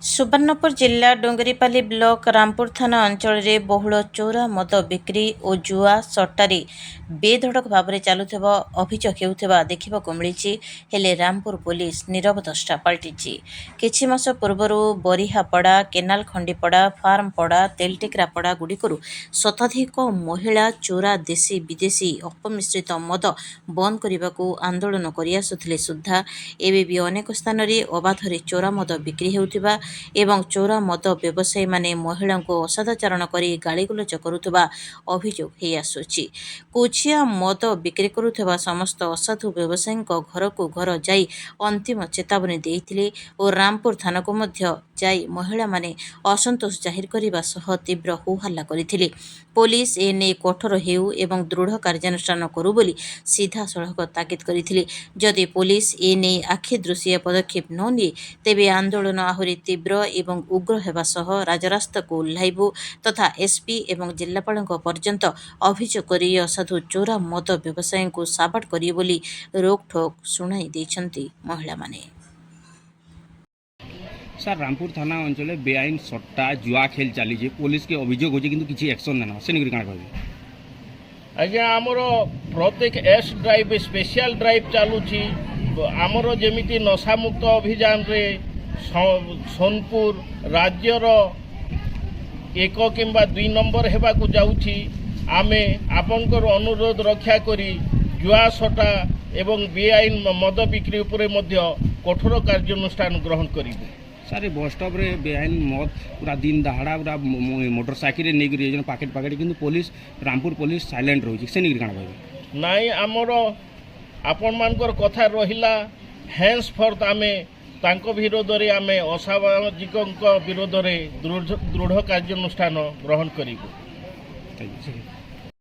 सुवर्णपुर जिला डोंगरीपाली ब्लॉक रामपुर थाना अंचल रे बहुल चोरा मद बिक्री और जुआ सट्टारे बेधड़क भाव में चलुवा अभियोग होता देखा मिली हेले रामपुर पुलिस नीरव दृष्टा पलटि किछि मास पूर्व बरिहापड़ा केनाल खंडीपड़ा फार्मपड़ा तेलटेकरापड़ा गुड़िकर शताधिक महिला चोरा देशी विदेशी अपमिश्रित मद बंद करने को आंदोलन करआसुले सुधा एवं भी अनेक स्थान में अबाधरे चोरा मद बिक्री होता एवं चोरा मद व्यवसायी माने महिला को असदाचरण करी गालीगुलच करुवा अभियोग हो आसुछि। कोचिया मद बिक्री करुवा समस्त असाधु व्यवसायी घर को घर जाई अंतिम चेतावनी देइथिले और रामपुर थाना को मध्य जाई महिला माने असंतोष जाहिर करने सह तीव्र होहल्ला करथिले। पुलिस एने कठोर हेउ एवं दृढ़ कार्यानुष्ठान करू बोली सीधा सड़क ताकिद करथिले। जदि पुलिस एने आखि दृश्य पदक्षेप न निए तेबे आंदोलन आहुरी तीव्र एवं उग्र हेबा सह राजरास्ता को ओह्लाइबु तथा एसपी एवं जिल्लापाल पर्यंत अभियोग करी असाधु चोरा मद व्यवसायी को साबाड़ करिए बोली रोकठोक शुणाई देइछन्ति महिला माने। सर रामपुर थाना अंचल बेआईन सट्टा जुआ खेल चली पुलिस के अभियोग होची किंतु किछि एक्शन ना से निकरी काना कहबे आज्ञा आमर प्रत्येक एस ड्राइव स्पेशल ड्राइव चलुची आमर जेमिति नशामुक्त अभियान रे सोनपुर राज्यर 1 किंबा 2 नंबर हेबाकु जाउची आमे आपनकर अनुरोध रक्षा करी जुआ सट्टा एवं बेआईन मद बिक्री उपरे मध्य कठोर कार्यानुष्ठान ग्रहण करिबु। सर बस स्टॉप रे बेआईन मद पूरा दिन दहाड़ा पूरा मोटरसाइकिल नहीं पाकेट पाकेट किंतु पुलिस रामपुर पुलिस साइलेंट रोची से निकरी काना कहबे नाई आमर आपण मानकर कथा रहिला हैंस फॉर्थ आमे तांको विरोध रे आमे असामाजिक विरोध रे दृढ़ कार्यानुष्ठान ग्रहण करिबु।